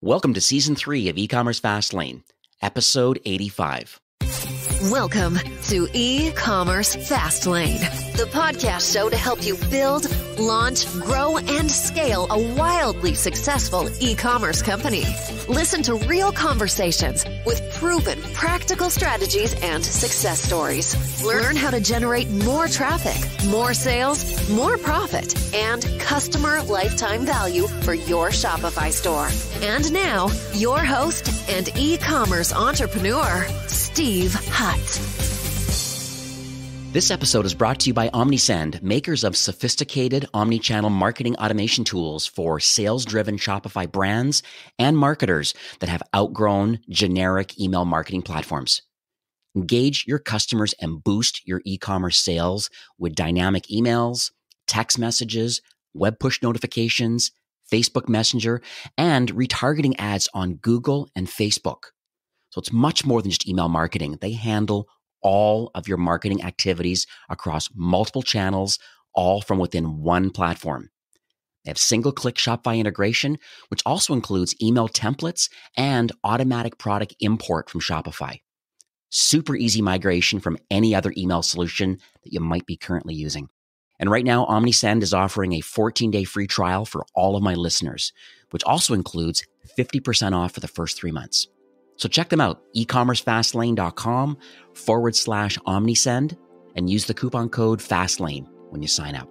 Welcome to Season 3 of E-Commerce Fastlane, Episode 85. Welcome to E-Commerce Fastlane, the podcast show to help you build, launch, grow, and scale a wildly successful e-commerce company. Listen to real conversations with proven practical strategies and success stories. Learn how to generate more traffic, more sales, more profit, and customer lifetime value for your Shopify store. And now, your host and e-commerce entrepreneur, Steve Hutt. This episode is brought to you by Omnisend, makers of sophisticated omnichannel marketing automation tools for sales-driven Shopify brands and marketers that have outgrown generic email marketing platforms. Engage your customers and boost your e-commerce sales with dynamic emails, text messages, web push notifications, Facebook Messenger, and retargeting ads on Google and Facebook. So it's much more than just email marketing. They handle all of your marketing activities across multiple channels, all from within one platform. They have single-click Shopify integration, which also includes email templates and automatic product import from Shopify. Super easy migration from any other email solution that you might be currently using. And right now, Omnisend is offering a 14-day free trial for all of my listeners, which also includes 50% off for the first 3 months. So check them out, ecommercefastlane.com/Omnisend, and use the coupon code FASTLANE when you sign up.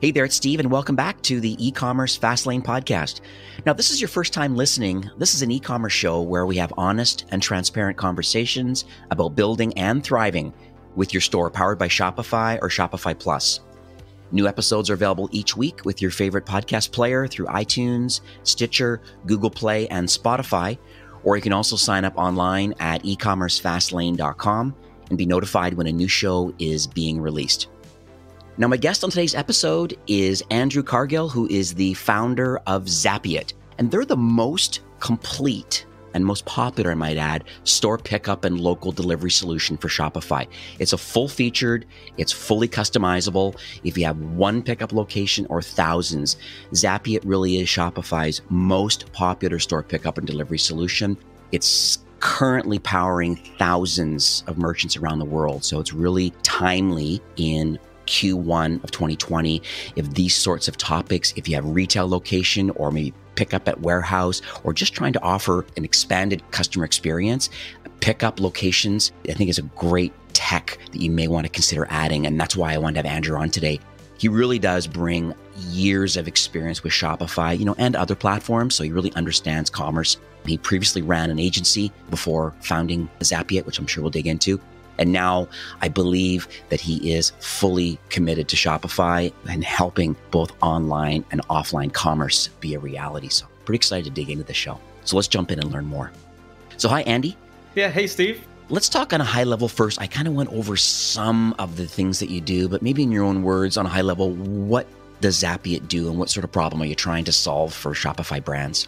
Hey there, it's Steve, and welcome back to the E-Commerce Fastlane podcast. Now, this is your first time listening. This is an e-commerce show where we have honest and transparent conversations about building and thriving with your store powered by Shopify or Shopify Plus. New episodes are available each week with your favorite podcast player through iTunes, Stitcher, Google Play, and Spotify. Or you can also sign up online at ecommercefastlane.com and be notified when a new show is being released. Now, my guest on today's episode is Andrew Cargill, who is the founder of Zapiet. And they're the most complete and most popular, I might add, store pickup and local delivery solution for Shopify. It's a full-featured, it's fully customizable. If you have one pickup location or thousands, Zapiet really is Shopify's most popular store pickup and delivery solution. It's currently powering thousands of merchants around the world, so it's really timely in Q1 of 2020. If these sorts of topics, if you have retail location or maybe pick up at warehouse or just trying to offer an expanded customer experience, pickup locations, I think is a great tech that you may want to consider adding. And that's why I wanted to have Andrew on today. He really does bring years of experience with Shopify, and other platforms. So he really understands commerce. He previously ran an agency before founding Zapiet, which I'm sure we'll dig into. And now I believe that he is fully committed to Shopify and helping both online and offline commerce be a reality. So pretty excited to dig into the show. So let's jump in and learn more. So hi, Andy. Yeah, hey, Steve. Let's talk on a high level first. I kind of went over some of the things that you do, but maybe in your own words on a high level, what does Zapiet do and what sort of problem are you trying to solve for Shopify brands?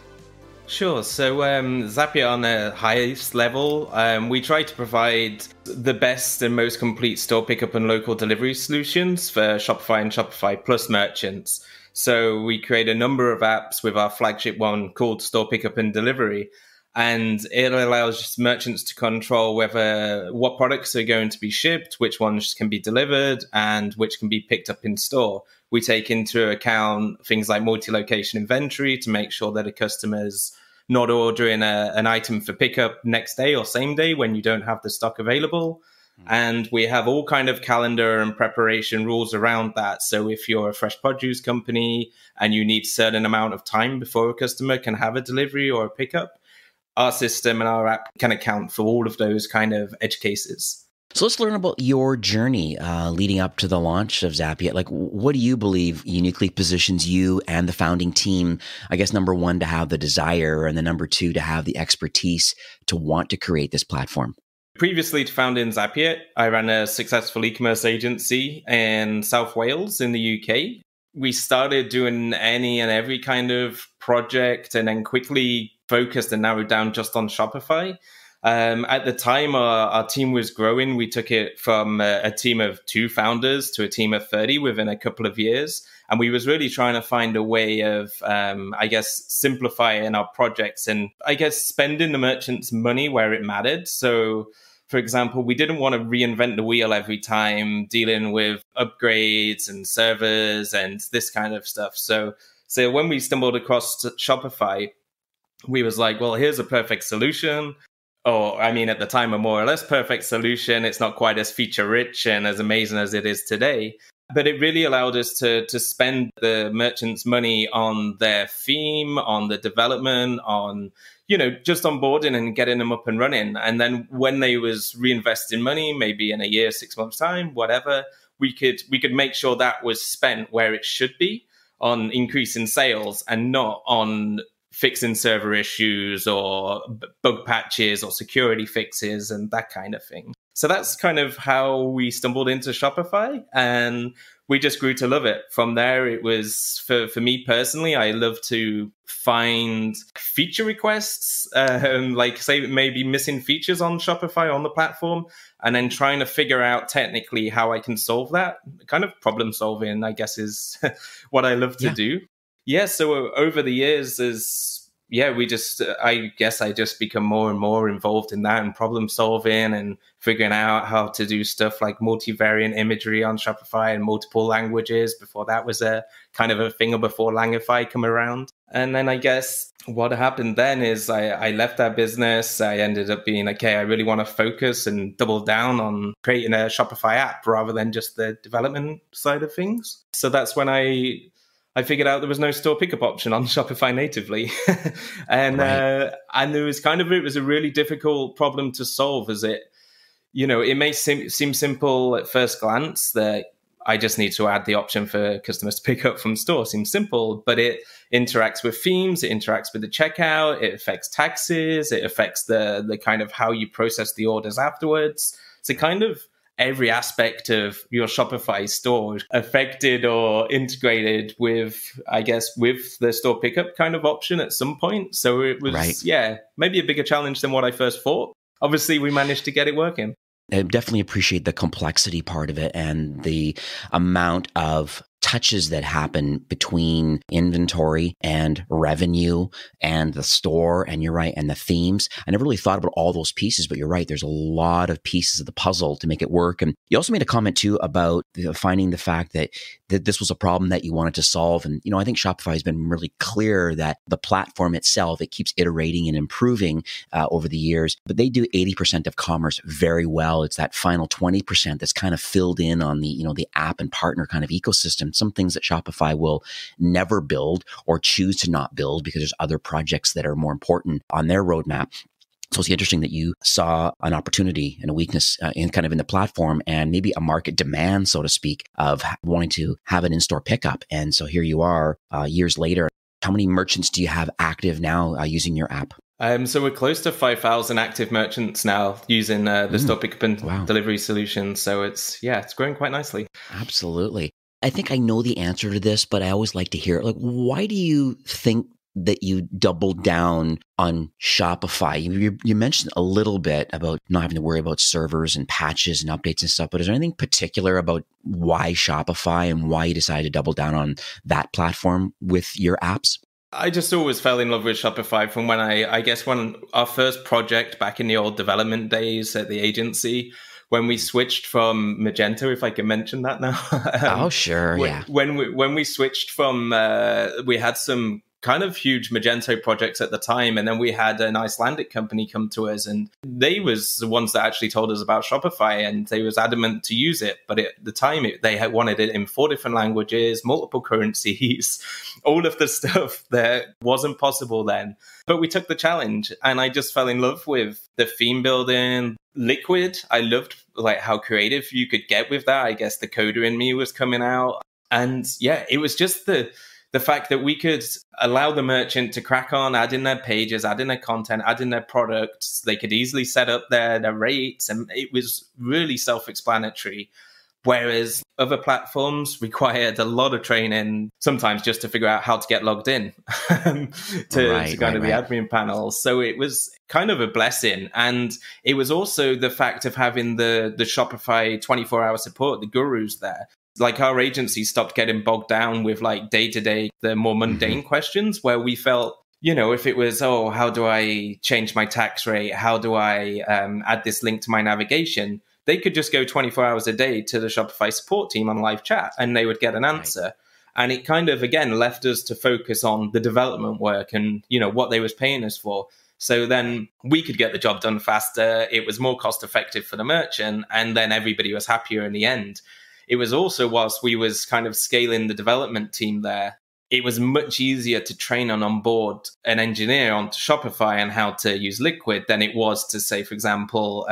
Sure. So Zapiet on the highest level, we try to provide the best and most complete store pickup and local delivery solutions for Shopify and Shopify Plus merchants. So we create a number of apps with our flagship one called Store Pickup and Delivery. And it allows merchants to control what products are going to be shipped, which ones can be delivered, and which can be picked up in store. We take into account things like multi-location inventory to make sure that a customer's not ordering an item for pickup next day or same day when you don't have the stock available. And we have all kind of calendar and preparation rules around that. So if you're a fresh produce company and you need a certain amount of time before a customer can have a delivery or a pickup, our system and our app can account for all of those kind of edge cases. So let's learn about your journey leading up to the launch of Zapiet. Like, what do you believe uniquely positions you and the founding team, I guess, number one, to have the desire, and then number two, to have the expertise to want to create this platform? Previously to founding Zapiet, I ran a successful e-commerce agency in South Wales in the UK. We started doing any and every kind of project and then quickly focused and narrowed down just on Shopify. At the time, our team was growing. We took it from a team of 2 founders to a team of 30 within a couple of years. And we was really trying to find a way of, I guess, simplifying our projects and, I guess, spending the merchants' money where it mattered. So, for example, we didn't want to reinvent the wheel every time, dealing with upgrades and servers and this kind of stuff. So when we stumbled across Shopify, we was like, well, here's a perfect solution. Or, I mean, at the time, a more or less perfect solution. It's not quite as feature rich and as amazing as it is today. But it really allowed us to spend the merchants' money on their theme, on the development, on, just onboarding and getting them up and running. And then when they was reinvesting money, maybe in a year, 6 months time, whatever, we could make sure that was spent where it should be, on increasing sales and not on fixing server issues or bug patches or security fixes and that kind of thing. So that's kind of how we stumbled into Shopify, and we just grew to love it. From there, it was, for me personally, I love to find feature requests, like say maybe missing features on Shopify on the platform, and then trying to figure out technically how I can solve that. Kind of problem solving, I guess, is what I love to do. Yeah, so over the years, I guess I just become more and more involved in that and problem solving and figuring out how to do stuff like multivariant imagery on Shopify in multiple languages. Before that was a kind of a thing before Langify come around. And then I guess what happened then is I left that business. I ended up being, okay, I really want to focus and double down on creating a Shopify app rather than just the development side of things. So that's when I figured out there was no store pickup option on Shopify natively. And there was it was a really difficult problem to solve, as it may seem simple at first glance that I just need to add the option for customers to pick up from store. Seems simple, but it interacts with themes, it interacts with the checkout, it affects taxes, it affects the kind of how you process the orders afterwards. So kind of every aspect of your Shopify store affected or integrated with, I guess, with the store pickup kind of option at some point. So it was, maybe a bigger challenge than what I first thought. Obviously, we managed to get it working. I definitely appreciate the complexity part of it and the amount of touches that happen between inventory and revenue and the store, and you're right, and the themes. I never really thought about all those pieces, but you're right, there's a lot of pieces of the puzzle to make it work. And you also made a comment too about finding the fact that this was a problem that you wanted to solve. And, I think Shopify has been really clear that the platform itself, it keeps iterating and improving over the years, but they do 80% of commerce very well. It's that final 20% that's kind of filled in on the, the app and partner kind of ecosystem. Some things that Shopify will never build or choose to not build because there's other projects that are more important on their roadmap. So it's interesting that you saw an opportunity and a weakness in the platform and maybe a market demand, so to speak, of wanting to have an in-store pickup. And so here you are years later. How many merchants do you have active now using your app? So we're close to 5,000 active merchants now using the store pickup and delivery solution. So it's growing quite nicely. Absolutely. I think I know the answer to this, but I always like to hear it. Like, why do you think that you doubled down on Shopify? You mentioned a little bit about not having to worry about servers and patches and updates and stuff, but is there anything particular about why Shopify and why you decided to double down on that platform with your apps? I just always fell in love with Shopify from when when our first project back in the old development days at the agency, when we switched from Magento, if I can mention that now. Oh, sure. Yeah. When we switched from, we had some kind of huge Magento projects at the time. And then we had an Icelandic company come to us, and they was the ones that actually told us about Shopify, and they was adamant to use it. But at the time, they had wanted it in 4 different languages, multiple currencies, all of the stuff that wasn't possible then. But we took the challenge, and I just fell in love with the theme building. Liquid, I loved like how creative you could get with that. I guess the coder in me was coming out. And yeah, it was just the fact that we could allow the merchant to crack on, add in their pages, add in their content, add in their products. They could easily set up their rates, and it was really self-explanatory. Whereas other platforms required a lot of training, sometimes just to figure out how to get logged in to kind of the admin panel. So it was kind of a blessing. And it was also the fact of having the Shopify 24-hour support, the gurus there. Like our agency stopped getting bogged down with like day-to-day, the more mundane questions where we felt, you know, if it was, oh, how do I change my tax rate? How do I add this link to my navigation? They could just go 24 hours a day to the Shopify support team on live chat and they would get an answer. Right. And it kind of, again, left us to focus on the development work and, you know, what they was paying us for. So then we could get the job done faster. It was more cost effective for the merchant. And then everybody was happier in the end. It was also, whilst we was kind of scaling the development team there, it was much easier to train and onboard an engineer onto Shopify and how to use Liquid than it was to, say, for example,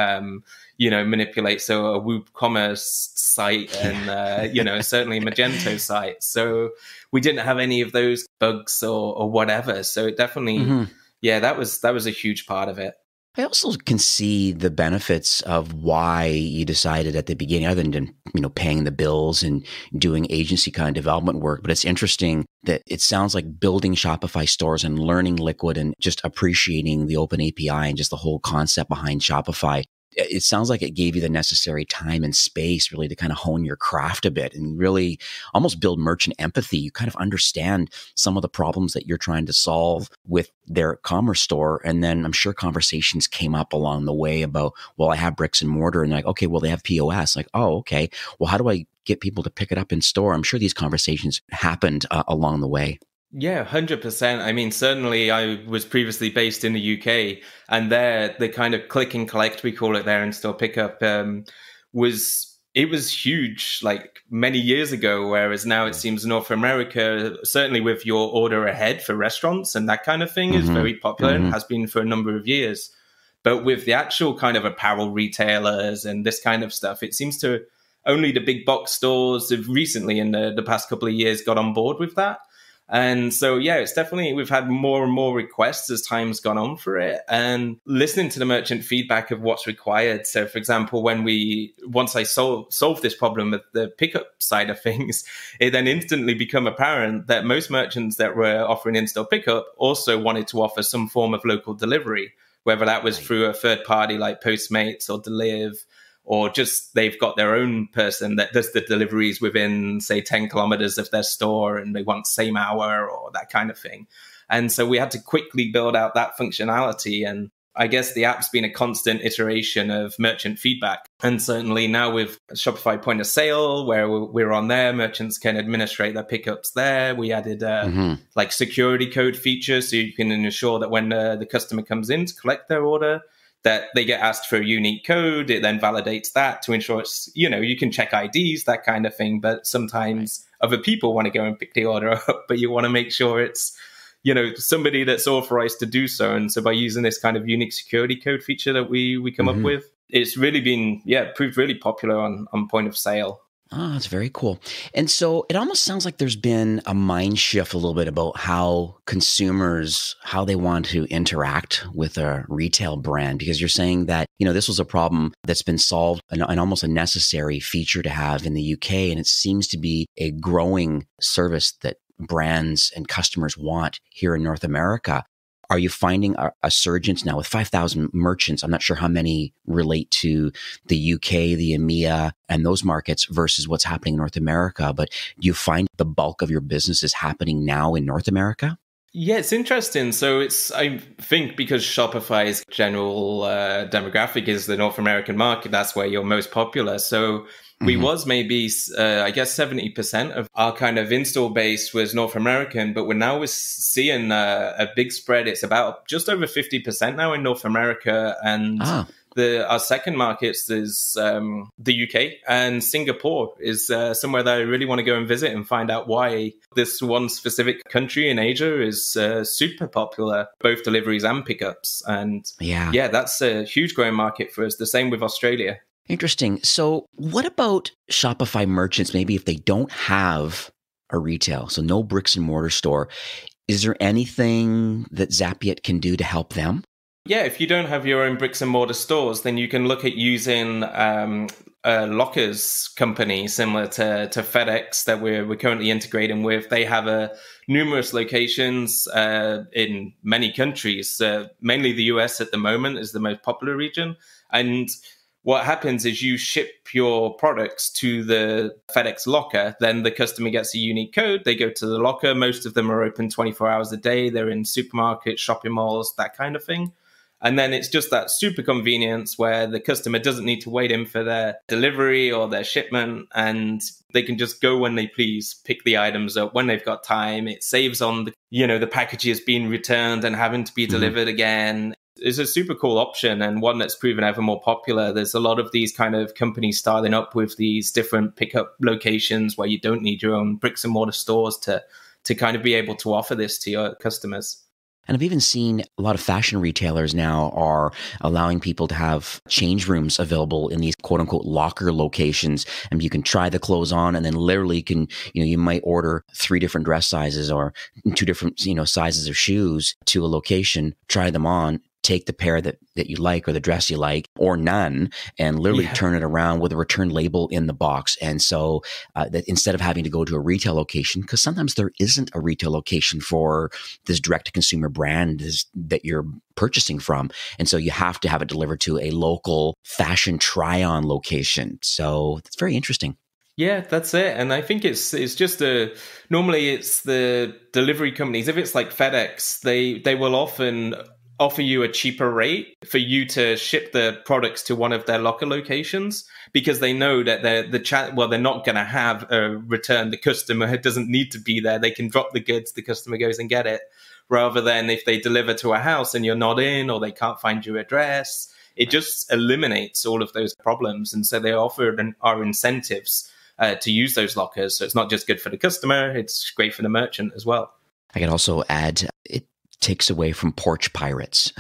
you know, manipulate a WooCommerce site and, you know, certainly a Magento site. So we didn't have any of those bugs or whatever. So it definitely, yeah, that was a huge part of it. I also can see the benefits of why you decided at the beginning, other than, you know, paying the bills and doing agency kind of development work. But it's interesting that it sounds like building Shopify stores and learning Liquid and just appreciating the open API and just the whole concept behind Shopify. It sounds like it gave you the necessary time and space really to kind of hone your craft a bit and really almost build merchant empathy. You kind of understand some of the problems that you're trying to solve with their commerce store. And then I'm sure conversations came up along the way about, well, I have bricks and mortar, and like, okay, well, they have POS. Like, oh, okay. Well, how do I get people to pick it up in store? I'm sure these conversations happened along the way. Yeah, 100%. I mean, certainly I was previously based in the UK, and there the kind of click and collect, we call it there, in-store pickup, was huge like many years ago, whereas now it seems North America, certainly with your order ahead for restaurants and that kind of thing, is very popular and has been for a number of years. But with the actual kind of apparel retailers and this kind of stuff, it seems to only the big box stores have recently in the past couple of years got on board with that. And so, yeah, it's definitely, we've had more and more requests as time's gone on for it, and listening to the merchant feedback of what's required. So, for example, once I solved this problem with the pickup side of things, it then instantly became apparent that most merchants that were offering in-store pickup also wanted to offer some form of local delivery, whether that was through a third party like Postmates or Deliv, or just they've got their own person that does the deliveries within, say, 10 kilometers of their store, and they want same hour or that kind of thing. And so we had to quickly build out that functionality. And I guess the app's been a constant iteration of merchant feedback. And certainly now with Shopify Point of Sale, where we're on there, merchants can administrate their pickups there. We added like security code features, so you can ensure that when the customer comes in to collect their order, that they get asked for a unique code. It then validates that to ensure it's, you know, you can check IDs, that kind of thing. But sometimes other people want to go and pick the order up, but you want to make sure it's, you know, somebody that's authorized to do so. And so by using this kind of unique security code feature that we come up with, it's really been, proved really popular on point of sale. Oh, that's very cool. And so it almost sounds like there's been a mind shift a little bit about how consumers, how they want to interact with a retail brand, because you're saying that, you know, this was a problem that's been solved, and almost a necessary feature to have in the UK. And it seems to be a growing service that brands and customers want here in North America. Are you finding a surge now with 5,000 merchants? I'm not sure how many relate to the UK, the EMEA, and those markets versus what's happening in North America. But do you find the bulk of your business is happening now in North America? Yeah, it's interesting. So I think because Shopify's general demographic is the North American market, that's where you're most popular. So we was maybe, I guess, 70% of our kind of install base was North American, but we're now seeing a big spread. It's about just over 50% now in North America. And our second markets is the UK, and Singapore is somewhere that I really want to go and visit and find out why this one specific country in Asia is super popular, both deliveries and pickups. And yeah, that's a huge growing market for us. The same with Australia. Interesting. So what about Shopify merchants, maybe if they don't have a retail, so no bricks and mortar store, is there anything that Zapiet can do to help them? Yeah, if you don't have your own bricks and mortar stores, then you can look at using lockers company similar to FedEx that we're currently integrating with. They have numerous locations in many countries. Mainly the US at the moment is the most popular region. And what happens is you ship your products to the FedEx locker, then the customer gets a unique code. They go to the locker. Most of them are open 24 hours a day. They're in supermarkets, shopping malls, that kind of thing. And then it's just that super convenience where the customer doesn't need to wait in for their delivery or their shipment, and they can just go when they please, pick the items up when they've got time. It saves on the packages being returned and having to be delivered again. It's a super cool option and one that's proven ever more popular. There's a lot of these kind of companies starting up with these different pickup locations where you don't need your own bricks and mortar stores to kind of be able to offer this to your customers. And I've even seen a lot of fashion retailers now are allowing people to have change rooms available in these quote unquote locker locations. And you can try the clothes on and then literally you might order 3 different dress sizes or 2 different, sizes of shoes to a location, try them on, take the pair that you like or the dress you like or none and literally turn it around with a return label in the box. And so that instead of having to go to a retail location, because sometimes there isn't a retail location for this direct to consumer brand that you're purchasing from. And so you have to have it delivered to a local fashion try-on location. So it's very interesting. Yeah, that's it. And I think it's just normally it's the delivery companies. If it's like FedEx, they will often offer you a cheaper rate for you to ship the products to one of their locker locations because they know that they're not going to have a return. The customer doesn't need to be there. They can drop the goods, the customer goes and get it, rather than if they deliver to a house and you're not in or they can't find your address. It just eliminates all of those problems. And so they offer our incentives to use those lockers. So it's not just good for the customer, it's great for the merchant as well. I could also add, it takes away from porch pirates.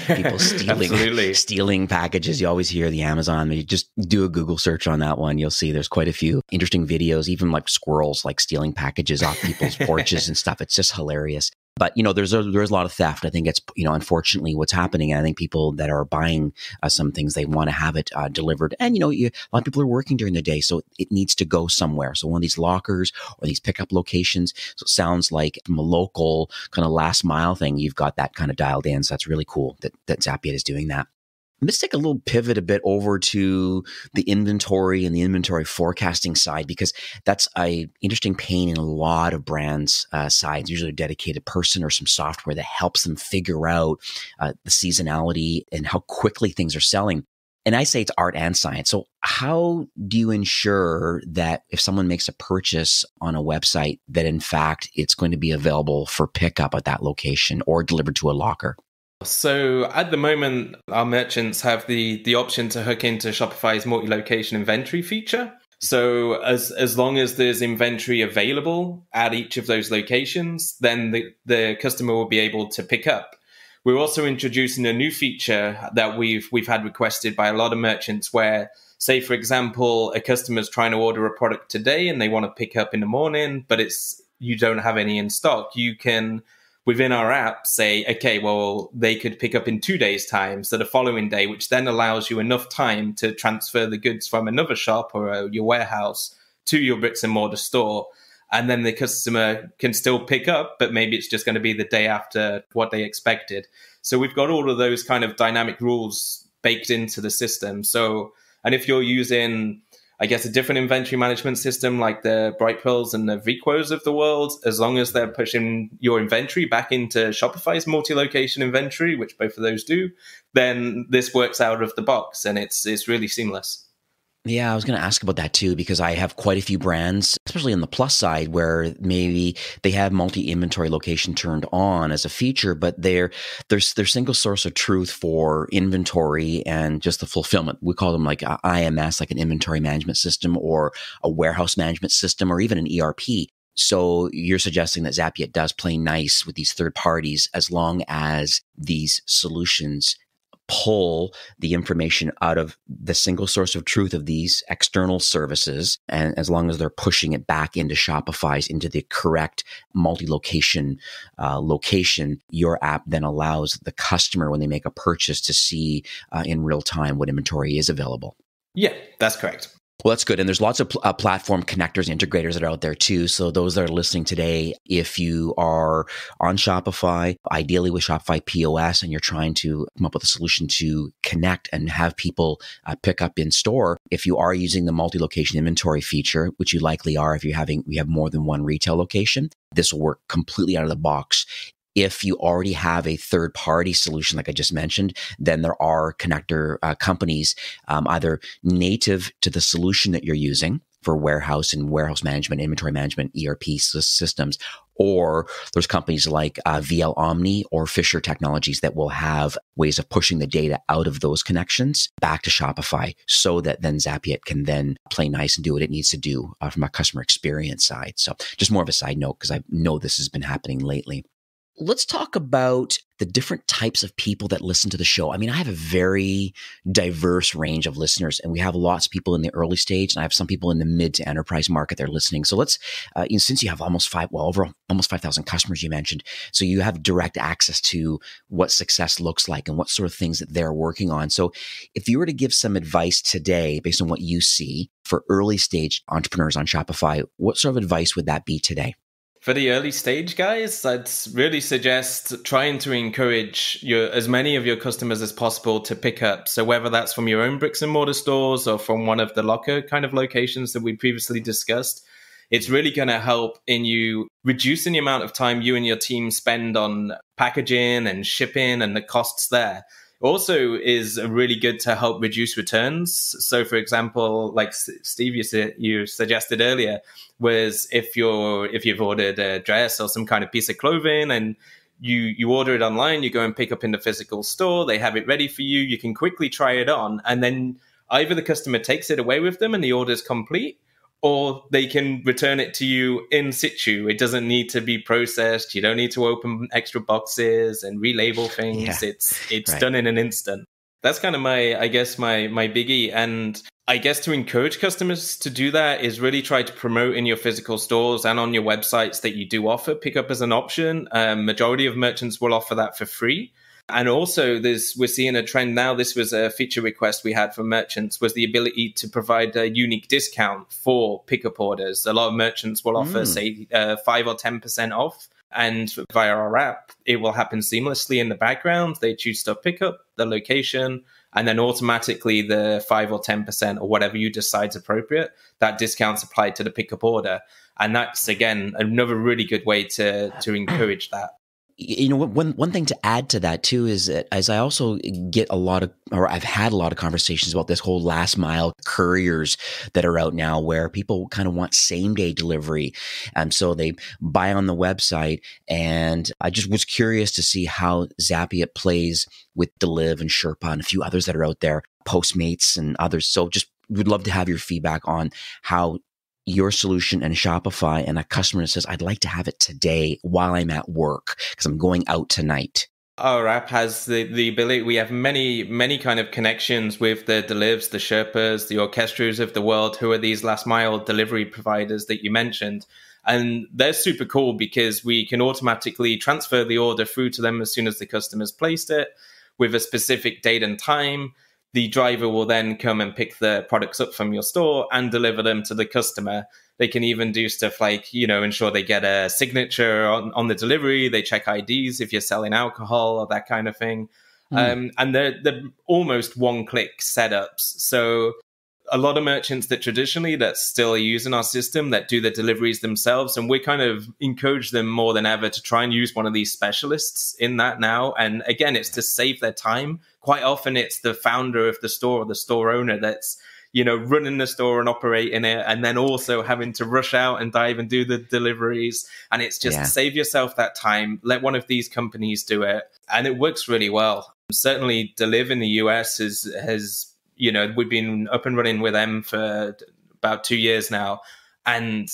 People stealing packages. You always hear the Amazon. You just do a Google search on that one. You'll see there's quite a few interesting videos, even like squirrels like stealing packages off people's porches and stuff. It's just hilarious. But, there's a lot of theft. I think it's, unfortunately what's happening. I think people that are buying some things, they want to have it delivered. And, a lot of people are working during the day, so it needs to go somewhere. So one of these lockers or these pickup locations. So it sounds like from a local kind of last mile thing, you've got that kind of dialed in. So that's really cool that Zapiet is doing that. Let's take a little pivot a bit over to the inventory and the inventory forecasting side, because that's an interesting pain in a lot of brands' sides, usually a dedicated person or some software that helps them figure out the seasonality and how quickly things are selling. And I say it's art and science. So how do you ensure that if someone makes a purchase on a website, that in fact it's going to be available for pickup at that location or delivered to a locker? So at the moment, our merchants have the option to hook into Shopify's multi-location inventory feature. So as long as there's inventory available at each of those locations, then the customer will be able to pick up. We're also introducing a new feature that we've had requested by a lot of merchants where, say, for example, a customer's trying to order a product today and they want to pick up in the morning, but you don't have any in stock. You can, within our app, say, okay, well, they could pick up in 2 days' time, so the following day, which then allows you enough time to transfer the goods from another shop or your warehouse to your bricks and mortar store. And then the customer can still pick up, but maybe it's just going to be the day after what they expected. So we've got all of those kind of dynamic rules baked into the system. So, and if you're using, I guess, a different inventory management system like the Brightpearls and the Veequos of the world, as long as they're pushing your inventory back into Shopify's multi-location inventory, which both of those do, then this works out of the box and it's really seamless. Yeah, I was going to ask about that too, because I have quite a few brands, especially on the plus side, where maybe they have multi-inventory location turned on as a feature, but their single source of truth for inventory and just the fulfillment. We call them like a IMS, like an inventory management system or a warehouse management system or even an ERP. So you're suggesting that Zapiet does play nice with these third parties as long as these solutions pull the information out of the single source of truth of these external services. And as long as they're pushing it back into Shopify's, into the correct multi-location location, your app then allows the customer, when they make a purchase, to see in real time what inventory is available. Yeah, that's correct. Well, that's good. And there's lots of platform connectors, integrators that are out there too. So those that are listening today, if you are on Shopify, ideally with Shopify POS, and you're trying to come up with a solution to connect and have people pick up in store, if you are using the multi-location inventory feature, which you likely are if you have more than one retail location, this will work completely out of the box. If you already have a third-party solution, like I just mentioned, then there are connector companies either native to the solution that you're using for warehouse and warehouse management, inventory management, ERP systems, or there's companies like VL Omni or Fisher Technologies that will have ways of pushing the data out of those connections back to Shopify so that then Zapiet can then play nice and do what it needs to do from a customer experience side. So just more of a side note, because I know this has been happening lately. Let's talk about the different types of people that listen to the show. I mean, I have a very diverse range of listeners, and we have lots of people in the early stage, and I have some people in the mid to enterprise market that are listening. So let's, since you have over almost 5,000 customers you mentioned, so you have direct access to what success looks like and what sort of things that they're working on. So if you were to give some advice today based on what you see for early stage entrepreneurs on Shopify, what sort of advice would that be today? For the early stage guys, I'd really suggest trying to encourage as many of your customers as possible to pick up. So whether that's from your own bricks and mortar stores or from one of the locker kind of locations that we previously discussed, it's really going to help in you reducing the amount of time you and your team spend on packaging and shipping and the costs there. Also is really good to help reduce returns. So, for example, like Steve, you suggested earlier, was if you've ordered a dress or some kind of piece of clothing and you order it online, you go and pick up in the physical store, they have it ready for you, you can quickly try it on, and then either the customer takes it away with them and the order's complete, or they can return it to you in situ. It doesn't need to be processed. You don't need to open extra boxes and relabel things. Yeah. It's right. Done in an instant. That's kind of my biggie. And I guess to encourage customers to do that is really try to promote in your physical stores and on your websites that you do offer pickup as an option. Majority of merchants will offer that for free. And also, we're seeing a trend now. This was a feature request we had from merchants, was the ability to provide a unique discount for pickup orders. A lot of merchants will offer, say, 5 or 10% off. And via our app, it will happen seamlessly in the background. They choose to pick up the location, and then automatically the 5 or 10% or whatever you decide is appropriate, that discount's applied to the pickup order. And that's, again, another really good way to encourage that. You know, one thing to add to that too is that as I also get I've had a lot of conversations about this whole last mile couriers that are out now, where people kind of want same day delivery, and so they buy on the website. And I just was curious to see how Zapiet plays with Deliv and Sherpa and a few others that are out there, Postmates and others. So just would love to have your feedback on how your solution and Shopify and a customer that says, I'd like to have it today while I'm at work because I'm going out tonight. Our app has the ability. We have many kind of connections with the Delivs, the Sherpas, the Orchestras of the world, who are these last mile delivery providers that you mentioned. And they're super cool because we can automatically transfer the order through to them as soon as the customer's placed it with a specific date and time. The driver will then come and pick the products up from your store and deliver them to the customer. They can even do stuff like, ensure they get a signature on the delivery. They check IDs if you're selling alcohol or that kind of thing. And they're almost one-click setups. So a lot of merchants that traditionally that still are using our system that do the deliveries themselves, and we kind of encourage them more than ever to try and use one of these specialists in that now. And again, it's to save their time. Quite often it's the founder of the store or the store owner that's, running the store and operating it, and then also having to rush out and dive and do the deliveries. And it's just save yourself that time. Let one of these companies do it. And it works really well. Certainly Deliv in the US has we've been up and running with them for about 2 years now. And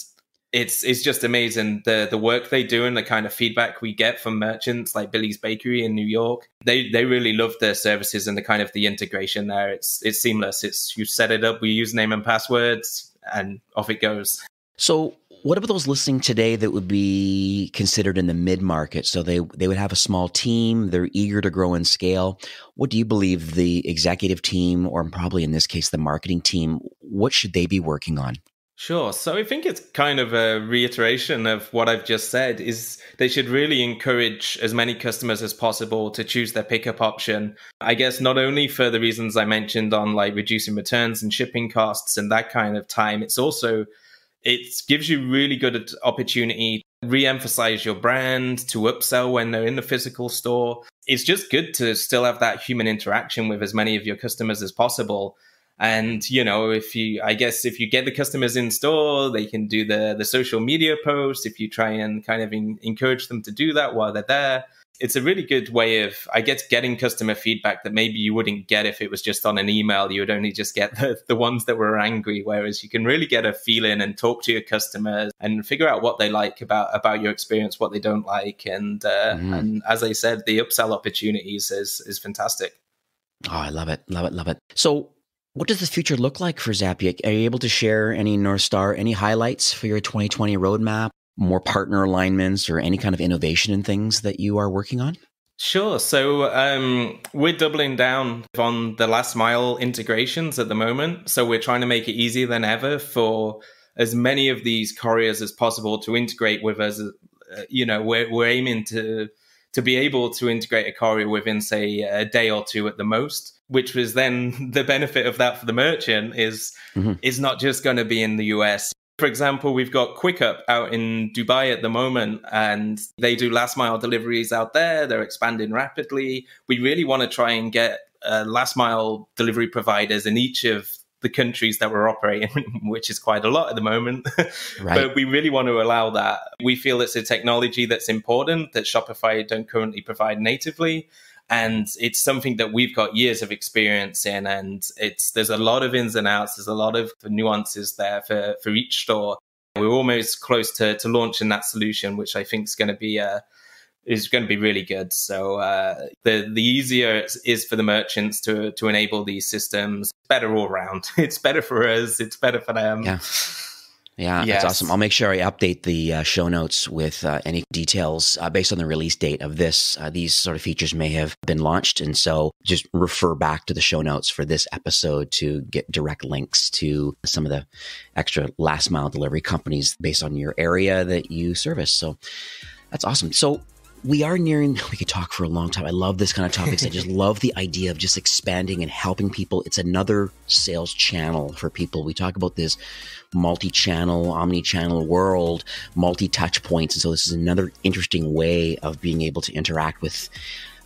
it's just amazing the work they do and the kind of feedback we get from merchants like Billy's Bakery in New York. They really love their services and the kind of the integration there. It's seamless. You set it up, we use name and passwords, and off it goes. So What about those listening today that would be considered in the mid-market? So they would have a small team, they're eager to grow and scale. What do you believe the executive team, or probably in this case the marketing team, what should they be working on? Sure. So I think it's kind of a reiteration of what I've just said, is they should really encourage as many customers as possible to choose their pickup option. I guess not only for the reasons I mentioned on like reducing returns and shipping costs and that kind of time, it gives you really good opportunity to re-emphasize your brand, to upsell when they're in the physical store. It's just good to still have that human interaction with as many of your customers as possible. And, if you get the customers in store, they can do the social media posts. If you try and kind of encourage them to do that while they're there, it's a really good way of, getting customer feedback that maybe you wouldn't get if it was just on an email. You would only just get the ones that were angry, whereas you can really get a feeling and talk to your customers and figure out what they like about your experience, what they don't like. And as I said, the upsell opportunities is fantastic. Oh, I love it. Love it. Love it. So what does the future look like for Zapier? Are you able to share any North Star, any highlights for your 2020 roadmap, more partner alignments, or any kind of innovation in things that you are working on? Sure. So we're doubling down on the last mile integrations at the moment. So we're trying to make it easier than ever for as many of these couriers as possible to integrate with us. We're aiming to be able to integrate a courier within, say, a day or two at the most. Which was then the benefit of that for the merchant is not just going to be in the US. For example, we've got QuickUp out in Dubai at the moment, and they do last mile deliveries out there. They're expanding rapidly. We really want to try and get last mile delivery providers in each of the countries that we're operating, which is quite a lot at the moment. Right. But we really want to allow that. We feel it's a technology that's important that Shopify don't currently provide natively. And it's something that we've got years of experience in, and there's a lot of ins and outs. There's a lot of nuances there for each store. We're almost close to launching that solution, which I think is going to be really good. So the easier it is for the merchants to enable these systems, better all around. It's better for us. It's better for them. Yeah, yes. That's awesome. I'll make sure I update the show notes with any details based on the release date of this. These sort of features may have been launched, and so just refer back to the show notes for this episode to get direct links to some of the extra last mile delivery companies based on your area that you service. So that's awesome. So we could talk for a long time. I love this kind of topics. I just love the idea of just expanding and helping people. It's another sales channel for people. We talk about this multi-channel, omni-channel world, multi-touch points. And so this is another interesting way of being able to interact with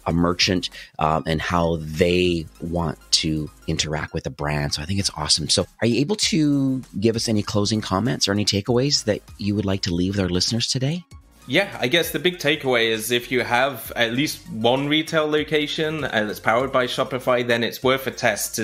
a merchant and how they want to interact with a brand. So I think it's awesome. So are you able to give us any closing comments or any takeaways that you would like to leave with our listeners today? Yeah, I guess the big takeaway is if you have at least one retail location that's powered by Shopify, then it's worth a test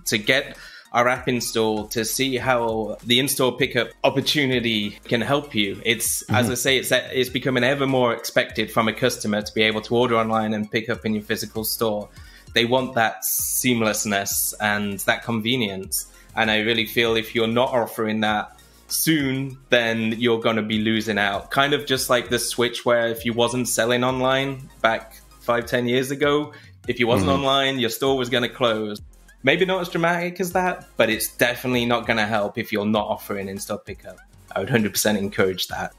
to get our app installed, to see how the in-store pickup opportunity can help you. It's, as I say, it's becoming ever more expected from a customer to be able to order online and pick up in your physical store. They want that seamlessness and that convenience. And I really feel if you're not offering that soon, then you're going to be losing out. Kind of just like the switch where if you wasn't selling online back 5-10 years ago, if you wasn't online, your store was going to close. Maybe not as dramatic as that, but it's definitely not going to help if you're not offering in-store pickup. I would 100% encourage that.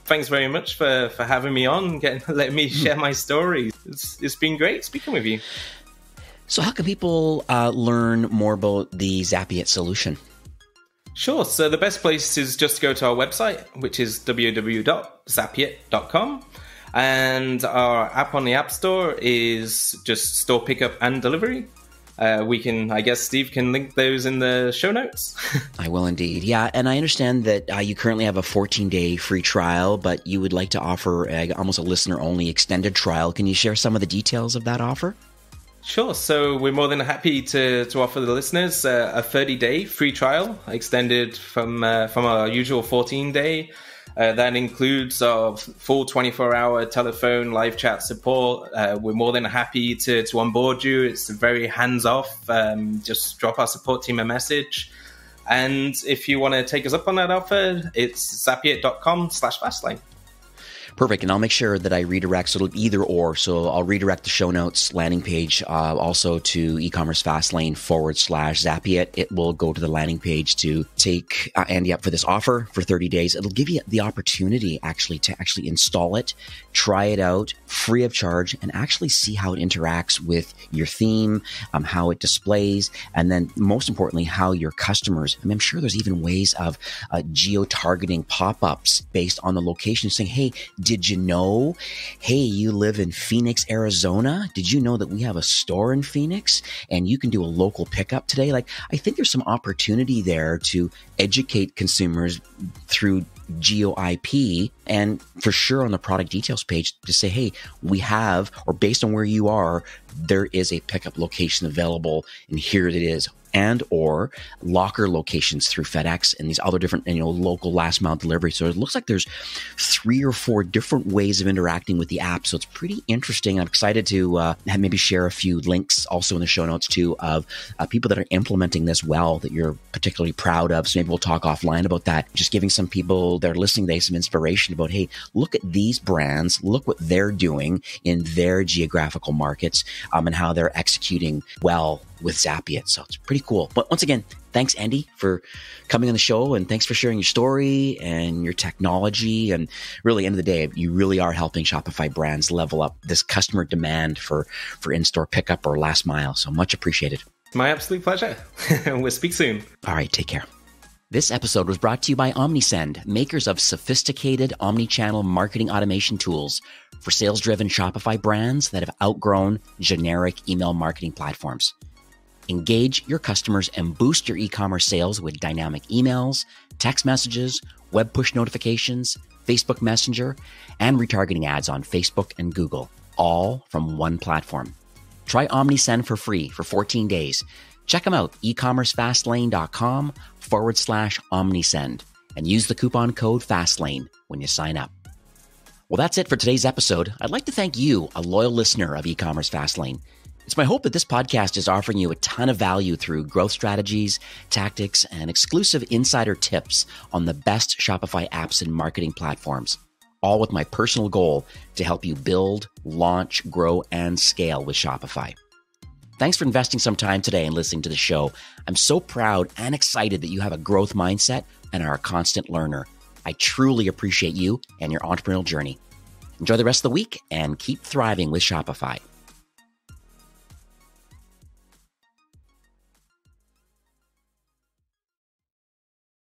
Thanks very much for having me on, letting me share my story. It's been great speaking with you. So how can people learn more about the Zapier solution? Sure. So the best place is just to go to our website, which is www.zapier.com. And our app on the App Store is just store pickup and delivery. Steve can link those in the show notes. I will indeed. Yeah. And I understand that you currently have a 14-day free trial, but you would like to offer almost a listener-only extended trial. Can you share some of the details of that offer? Sure. So we're more than happy to offer the listeners a 30-day free trial extended from our usual 14-day. That includes our full 24-hour telephone live chat support. We're more than happy to onboard you. It's very hands-off. Just drop our support team a message. And if you want to take us up on that offer, it's zapier.com/fastlane. Perfect. And I'll make sure that I redirect, so it'll be either or. So I'll redirect the show notes landing page also to e-commerce Fastlane /Zapier. It will go to the landing page to take Andy up for this offer for 30 days. It'll give you the opportunity to actually install it, try it out free of charge, and actually see how it interacts with your theme, how it displays, and then most importantly, how your customers, I'm sure there's even ways of geo-targeting pop-ups based on the location, saying, hey, did you know? Hey, you live in Phoenix, Arizona? Did you know that we have a store in Phoenix and you can do a local pickup today? Like, I think there's some opportunity there to educate consumers through geo IP, and for sure on the product details page to say, hey, we have, or based on where you are, there is a pickup location available and here it is. And or locker locations through FedEx and these other different, local last mile delivery. So it looks like there's 3 or 4 different ways of interacting with the app. So it's pretty interesting. I'm excited to maybe share a few links also in the show notes too of people that are implementing this well that you're particularly proud of. So maybe we'll talk offline about that. Just giving some people that are listening today some inspiration about, hey, look at these brands, look what they're doing in their geographical markets and how they're executing well with Zapier. So it's pretty cool. But once again, thanks, Andy, for coming on the show, and thanks for sharing your story and your technology. And really, end of the day, you really are helping Shopify brands level up this customer demand for in-store pickup or last mile. So much appreciated. My absolute pleasure. We'll speak soon. All right, take care. This episode was brought to you by Omnisend, makers of sophisticated omni-channel marketing automation tools for sales-driven Shopify brands that have outgrown generic email marketing platforms. Engage your customers and boost your e-commerce sales with dynamic emails, text messages, web push notifications, Facebook Messenger, and retargeting ads on Facebook and Google, all from one platform. Try Omnisend for free for 14 days. Check them out, ecommercefastlane.com/Omnisend, and use the coupon code FASTLANE when you sign up. Well, that's it for today's episode. I'd like to thank you, a loyal listener of e-commerce Fastlane. It's my hope that this podcast is offering you a ton of value through growth strategies, tactics, and exclusive insider tips on the best Shopify apps and marketing platforms, all with my personal goal to help you build, launch, grow, and scale with Shopify. Thanks for investing some time today and listening to the show. I'm so proud and excited that you have a growth mindset and are a constant learner. I truly appreciate you and your entrepreneurial journey. Enjoy the rest of the week and keep thriving with Shopify.